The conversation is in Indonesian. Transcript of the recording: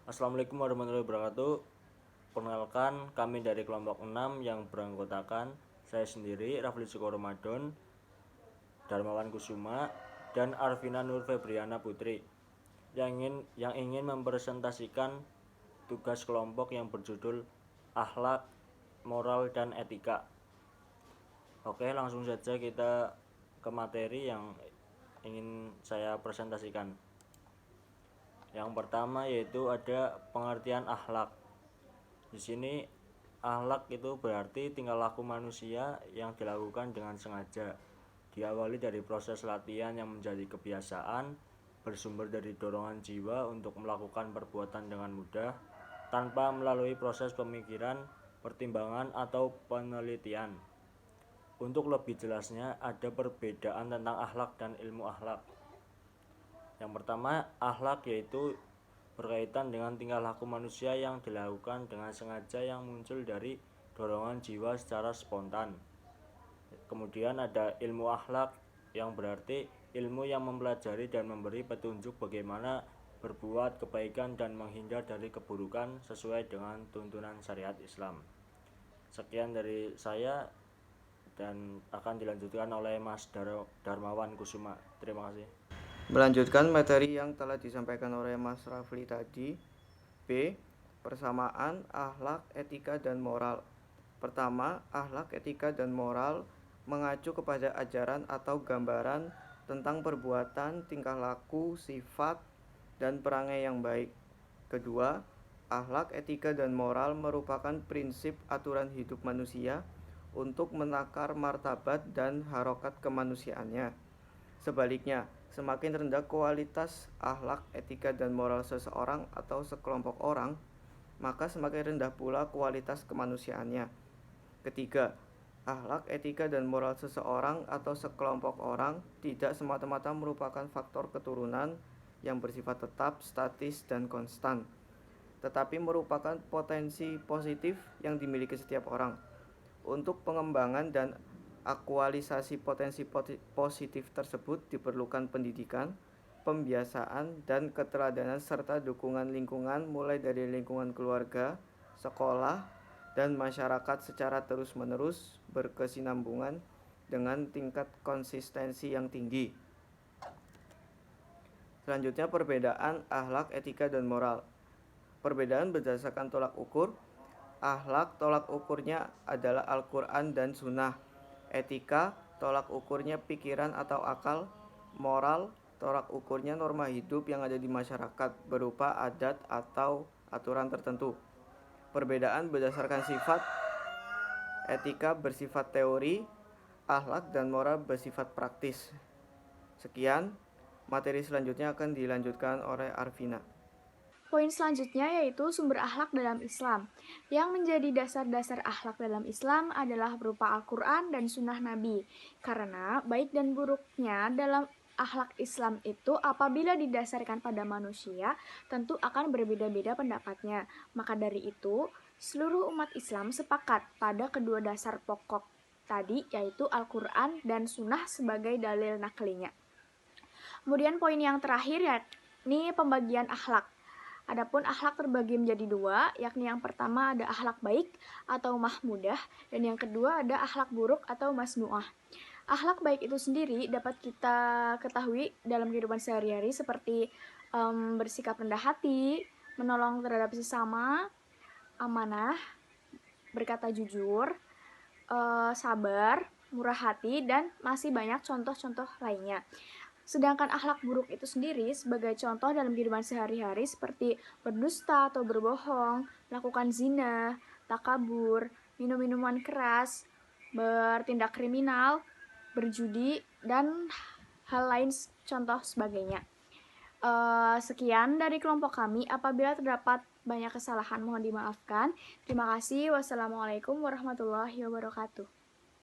Assalamualaikum warahmatullahi wabarakatuh. Perkenalkan, kami dari kelompok 6 yang beranggotakan saya sendiri, Rafli Suko Ramadan, Darmawan Kusuma, dan Arvina Nur Febriana Putri yang ingin mempresentasikan tugas kelompok yang berjudul Akhlak, Moral, dan Etika. Oke, langsung saja kita ke materi yang ingin saya presentasikan. Yang pertama yaitu ada pengertian akhlak. Di sini akhlak itu berarti tingkah laku manusia yang dilakukan dengan sengaja. Diawali dari proses latihan yang menjadi kebiasaan, bersumber dari dorongan jiwa untuk melakukan perbuatan dengan mudah tanpa melalui proses pemikiran, pertimbangan atau penelitian. Untuk lebih jelasnya ada perbedaan tentang akhlak dan ilmu akhlak. Yang pertama, akhlak yaitu berkaitan dengan tingkah laku manusia yang dilakukan dengan sengaja yang muncul dari dorongan jiwa secara spontan. Kemudian ada ilmu akhlak yang berarti ilmu yang mempelajari dan memberi petunjuk bagaimana berbuat kebaikan dan menghindar dari keburukan sesuai dengan tuntunan syariat Islam. Sekian dari saya dan akan dilanjutkan oleh Mas Darmawan Kusuma. Terima kasih. Melanjutkan materi yang telah disampaikan oleh Mas Rafli tadi. B. Persamaan akhlak, etika, dan moral. Pertama, akhlak, etika, dan moral mengacu kepada ajaran atau gambaran tentang perbuatan, tingkah laku, sifat, dan perangai yang baik. Kedua, akhlak, etika, dan moral merupakan prinsip aturan hidup manusia untuk menakar martabat dan harokat kemanusiaannya. Sebaliknya, semakin rendah kualitas akhlak, etika, dan moral seseorang atau sekelompok orang, maka semakin rendah pula kualitas kemanusiaannya. Ketiga, akhlak, etika, dan moral seseorang atau sekelompok orang tidak semata-mata merupakan faktor keturunan yang bersifat tetap, statis, dan konstan, tetapi merupakan potensi positif yang dimiliki setiap orang. Untuk pengembangan dan aktualisasi potensi positif tersebut diperlukan pendidikan, pembiasaan, dan keteladanan serta dukungan lingkungan mulai dari lingkungan keluarga, sekolah, dan masyarakat secara terus-menerus berkesinambungan dengan tingkat konsistensi yang tinggi. Selanjutnya, perbedaan akhlak, etika, dan moral. Perbedaan berdasarkan tolak ukur. Akhlak tolak ukurnya adalah Al-Quran dan Sunnah. Etika tolak ukurnya pikiran atau akal. Moral tolak ukurnya norma hidup yang ada di masyarakat berupa adat atau aturan tertentu. Perbedaan berdasarkan sifat. Etika bersifat teori, akhlak dan moral bersifat praktis. Sekian, materi selanjutnya akan dilanjutkan oleh Arvina. Poin selanjutnya yaitu sumber akhlak dalam Islam. Yang menjadi dasar-dasar akhlak dalam Islam adalah berupa Al-Quran dan Sunnah Nabi. Karena baik dan buruknya dalam akhlak Islam itu apabila didasarkan pada manusia, tentu akan berbeda-beda pendapatnya. Maka dari itu, seluruh umat Islam sepakat pada kedua dasar pokok tadi, yaitu Al-Quran dan Sunnah sebagai dalil naklinya. Kemudian poin yang terakhir yakni pembagian akhlak. Adapun akhlak terbagi menjadi dua, yakni yang pertama ada akhlak baik atau mahmudah, dan yang kedua ada akhlak buruk atau masnu'ah. Akhlak baik itu sendiri dapat kita ketahui dalam kehidupan sehari-hari seperti bersikap rendah hati, menolong terhadap sesama, amanah, berkata jujur, sabar, murah hati, dan masih banyak contoh-contoh lainnya. Sedangkan akhlak buruk itu sendiri sebagai contoh dalam kehidupan sehari-hari seperti berdusta atau berbohong, melakukan zina, takabur, minum minuman keras, bertindak kriminal, berjudi, dan hal lain contoh sebagainya. Sekian dari kelompok kami. Apabila terdapat banyak kesalahan mohon dimaafkan. Terima kasih. Wassalamualaikum warahmatullahi wabarakatuh.